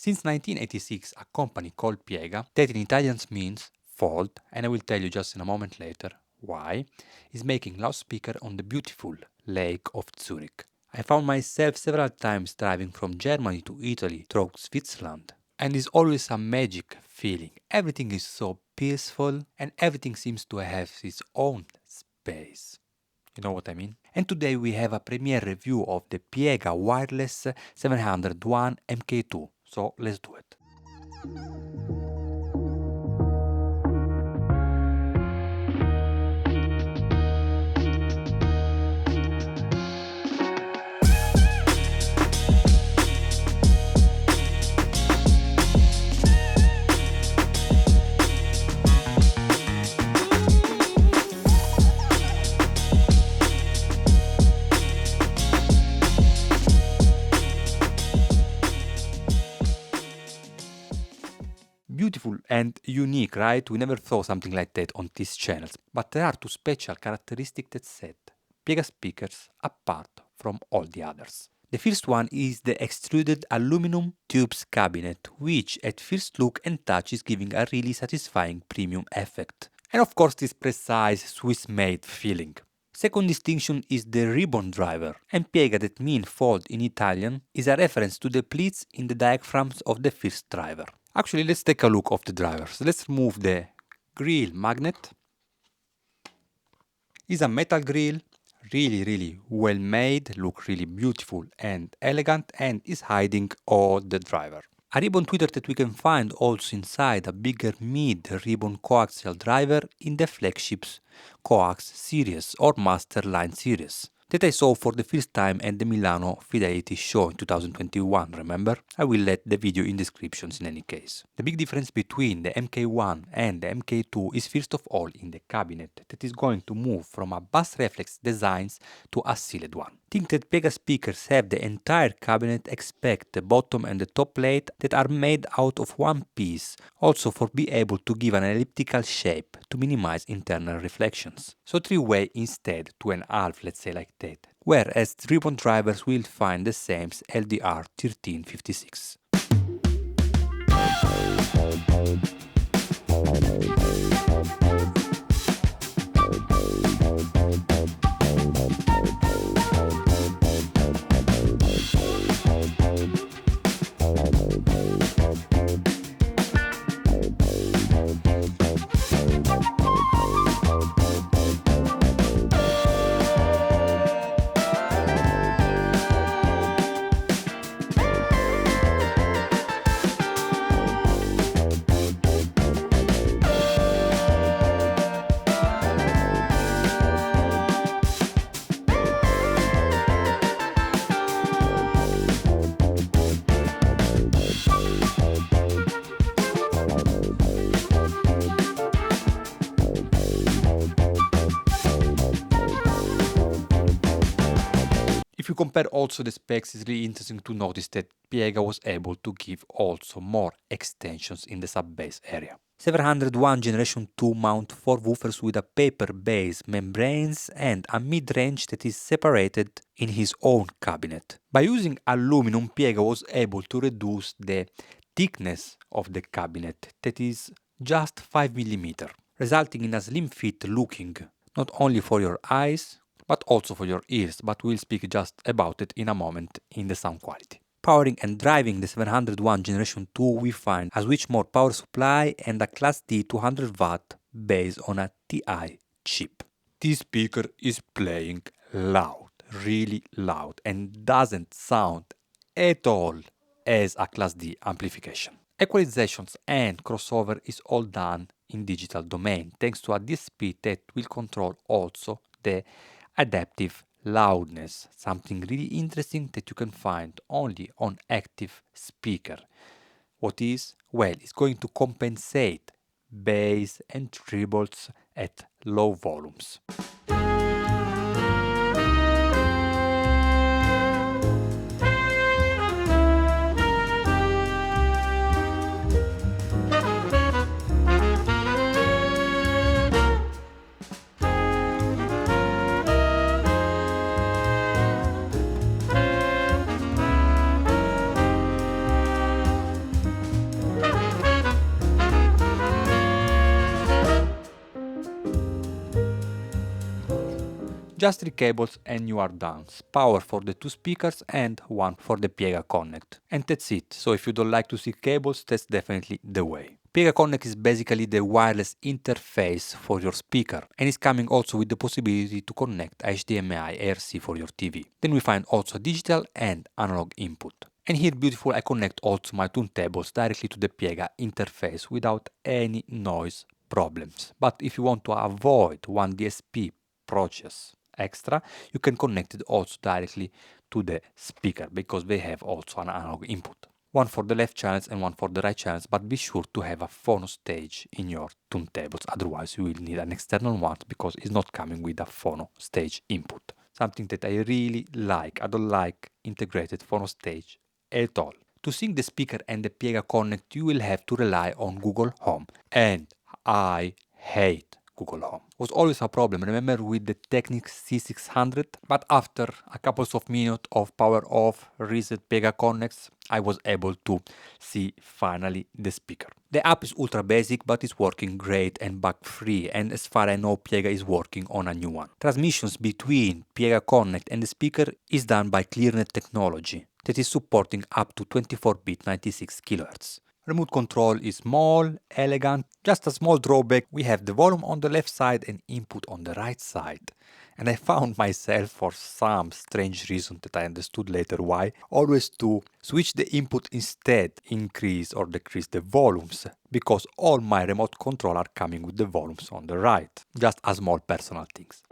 Since 1986, a company called Piega, that in Italian means fold, and I will tell you just in a moment later why, is making loudspeaker on the beautiful lake of Zurich. I found myself several times driving from Germany to Italy through Switzerland, and it's always a magic feeling. Everything is so peaceful and everything seems to have its own space. You know what I mean? And today we have a premiere review of the Piega Wireless 701 MK2. So let's do it. Beautiful and unique, right? We never saw something like that on these channels. But there are two special characteristics that set Piega speakers apart from all the others. The first one is the extruded aluminum tubes cabinet, which at first look and touch is giving a really satisfying premium effect. And of course this precise Swiss-made feeling. Second distinction is the ribbon driver, and piega, that means fold in Italian, is a reference to the pleats in the diaphragms of the first driver. Actually, let's take a look of the drivers. Let's remove the grill magnet. It's a metal grill, really well made, look really beautiful and elegant, and is hiding all the driver. A ribbon tweeter that we can find also inside a bigger mid-ribbon coaxial driver in the flagships Coax series or Master Line series that I saw for the first time at the Milano Fidelity show in 2021, remember? I will let the video in descriptions in any case. The big difference between the MK1 and the MK2 is first of all in the cabinet that is going to move from a bass reflex designs to a sealed one. Think that Piega speakers have the entire cabinet except the bottom and the top plate that are made out of one piece, also for be able to give an elliptical shape to minimize internal reflections. So three-way instead to an half, let's say like that, whereas ribbon drivers will find the same LDR 1356. If you compare also the specs, it's really interesting to notice that Piega was able to give also more extensions in the sub-bass area. 701 Generation 2 mount 4 woofers with a paper-based membranes and a mid-range that is separated in his own cabinet. By using aluminum, Piega was able to reduce the thickness of the cabinet, that is just 5 mm, resulting in a slim fit looking not only for your eyes, but also for your ears, but we'll speak just about it in a moment in the sound quality. Powering and driving the 701 Generation 2, we find a switch mode power supply and a Class D 200W based on a TI chip. This speaker is playing loud, really loud, and doesn't sound at all as a Class D amplification. Equalizations and crossover is all done in digital domain, thanks to a DSP that will control also the adaptive loudness, something really interesting that you can find only on active speaker. What is? Well, it's going to compensate bass and trebles at low volumes. Just 3 cables and you are done. Power for the 2 speakers and one for the Piega Connect. And that's it. So if you don't like to see cables, that's definitely the way. Piega Connect is basically the wireless interface for your speaker and is coming also with the possibility to connect HDMI ARC for your TV. Then we find also digital and analog input. And here beautiful I connect also my turntables directly to the Piega interface without any noise problems. But if you want to avoid one DSP process extra, you can connect it also directly to the speaker because they have also an analog input. One for the left channels and one for the right channels, but be sure to have a phono stage in your turntables, otherwise you will need an external one because it's not coming with a phono stage input. Something that I really like. I don't like integrated phono stage at all. To sync the speaker and the Piega Connect, you will have to rely on Google Home, and I hate Google Home. It was always a problem, remember, with the Technics C600, but after a couple of minutes of power off, reset Piega Connects, I was able to see finally the speaker. The app is ultra basic, but it's working great and bug-free, and as far as I know, Piega is working on a new one. Transmissions between Piega Connect and the speaker is done by ClearNet technology that is supporting up to 24-bit 96 kHz. Remote control is small, elegant. Just a small drawback, we have the volume on the left side and input on the right side. And I found myself, for some strange reason that I understood later why, always to switch the input instead, increase or decrease the volumes, because all my remote control are coming with the volumes on the right. Just a small personal things.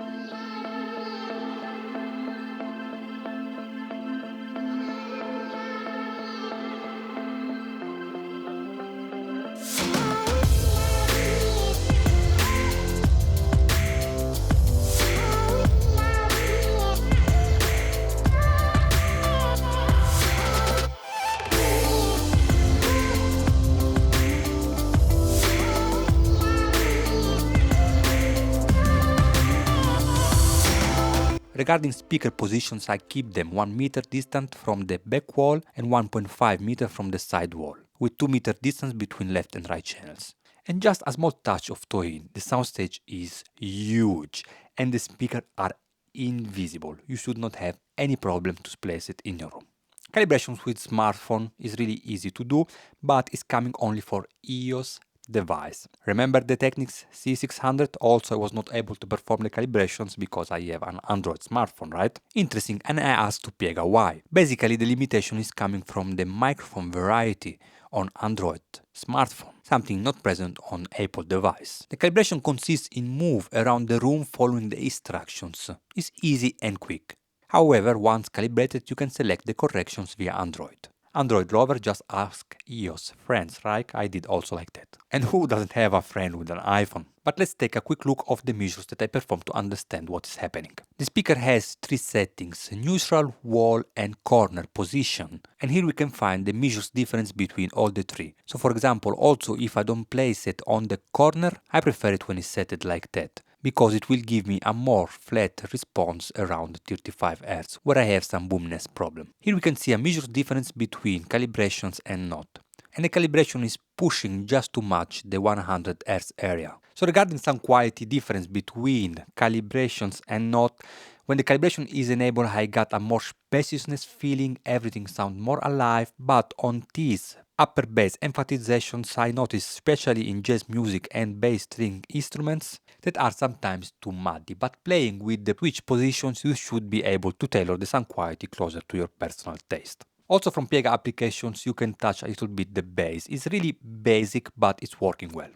Regarding speaker positions, I keep them 1 meter distant from the back wall and 1.5 meter from the side wall, with 2 meter distance between left and right channels. And just a small touch of toe-in, the soundstage is huge and the speakers are invisible. You should not have any problem to place it in your room. Calibrations with smartphone is really easy to do, but it's coming only for iOS device. Remember the Technics C600? Also I was not able to perform the calibrations because I have an Android smartphone, right? Interesting, and I asked to Piega why. Basically the limitation is coming from the microphone variety on Android smartphone, something not present on Apple device. The calibration consists in move around the room following the instructions. It's easy and quick. However, once calibrated you can select the corrections via Android. Android lover, just ask iOS friends, right? I did also like that. And who doesn't have a friend with an iPhone? But let's take a quick look of the measures that I performed to understand what is happening. The speaker has 3 settings: neutral, wall and corner position. And here we can find the measures difference between all the 3. So for example, also if I don't place it on the corner, I prefer it when it's set like that, because it will give me a more flat response around 35 Hz, where I have some boomness problem. Here we can see a major difference between calibrations and not. And the calibration is pushing just too much the 100 Hz area. So regarding some quality difference between calibrations and not, when the calibration is enabled I got a more spaciousness feeling, everything sounds more alive, but on these upper bass emphasizations I notice, especially in jazz music and bass string instruments, that are sometimes too muddy, but playing with the switch positions you should be able to tailor the sound quality closer to your personal taste. Also from Piega applications you can touch a little bit the bass. It's really basic but it's working well.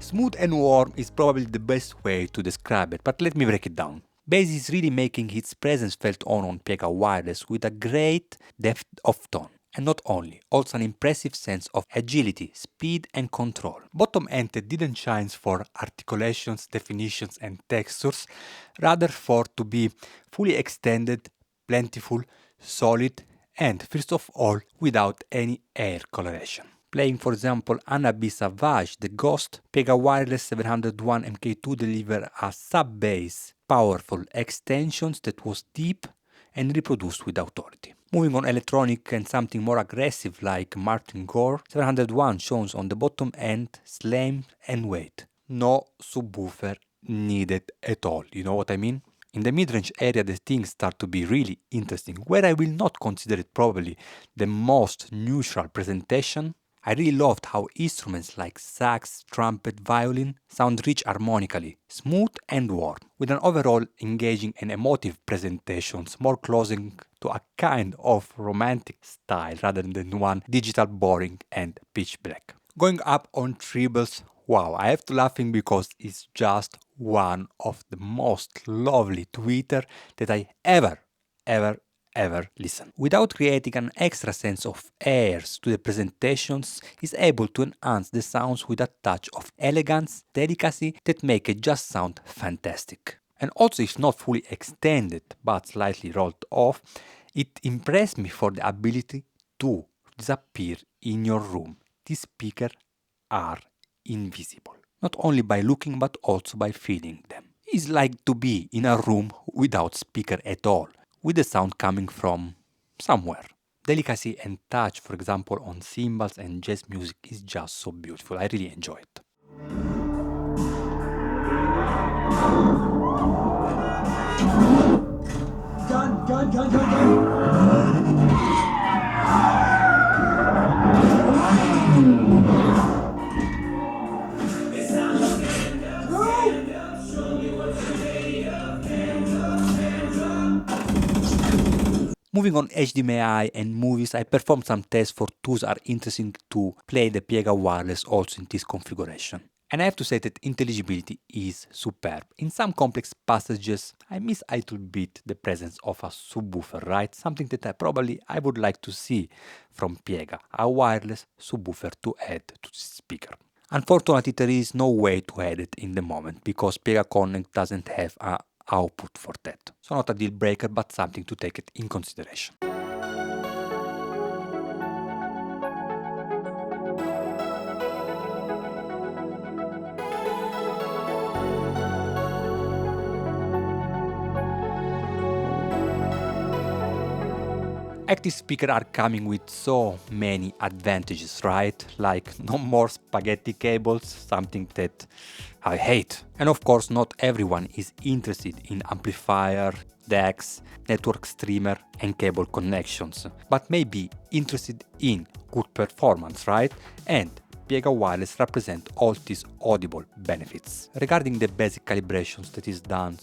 Smooth and warm is probably the best way to describe it, but let me break it down. Bass is really making its presence felt on Piega Wireless with a great depth of tone. And not only, also an impressive sense of agility, speed and control. Bottom end didn't shine for articulations, definitions and textures, rather for to be fully extended, plentiful, solid and first of all without any air coloration. Playing for example Annabi Savage, the Ghost, Piega Wireless 701 MK2 deliver a sub-bass, powerful extensions that was deep and reproduced with authority. Moving on electronic and something more aggressive like Martin Gore, 701 shows on the bottom end, slam and weight. No subwoofer needed at all, you know what I mean? In the mid-range area the things start to be really interesting, where I will not consider it probably the most neutral presentation. I really loved how instruments like sax, trumpet, violin sound rich harmonically, smooth and warm, with an overall engaging and emotive presentations more closing to a kind of romantic style rather than one digital boring and pitch black. Going up on trebles, wow, I have to laughing because it's just one of the most lovely tweeter that I ever listen. Without creating an extra sense of airs to the presentations, is able to enhance the sounds with a touch of elegance, delicacy that make it just sound fantastic. And also if not fully extended but slightly rolled off, it impressed me for the ability to disappear in your room. These speakers are invisible, not only by looking but also by feeling them. It's like to be in a room without speaker at all, with the sound coming from somewhere. Delicacy and touch, for example, on cymbals and jazz music is just so beautiful. I really enjoy it. Gun. Moving on HDMI and movies, I performed some tests for tools are interesting to play the Piega wireless also in this configuration. And I have to say that intelligibility is superb. In some complex passages, I miss a little bit the presence of a subwoofer, right? Something that I would like to see from Piega, a wireless subwoofer to add to the speaker. Unfortunately, there is no way to add it in the moment because Piega Connect doesn't have a output for that. So not a deal breaker, but something to take it in consideration. Active speakers are coming with so many advantages, right? Like no more spaghetti cables, something that I hate. And of course, not everyone is interested in amplifier, DACs, network streamer and cable connections, but may be interested in good performance, right? And Piega Wireless represent all these audible benefits. Regarding the basic calibrations that is done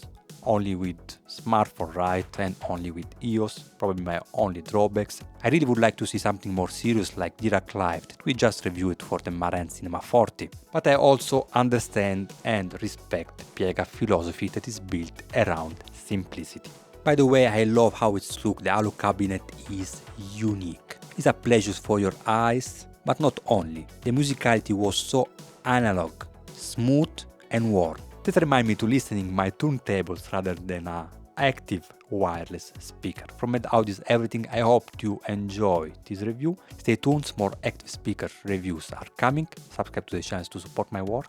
only with smartphone, right, and only with EOS, probably my only drawbacks. I really would like to see something more serious like Dirac Live that we just reviewed for the Marantz Cinema 40. But I also understand and respect Piega philosophy that is built around simplicity. By the way, I love how it's look, the Halo cabinet is unique. It's a pleasure for your eyes, but not only. The musicality was so analog, smooth and warm. That remind me to listening my turntables rather than a active wireless speaker. From Mad Audio is everything. I hope you enjoy this review. Stay tuned, more active speaker reviews are coming. Subscribe to the channel to support my work.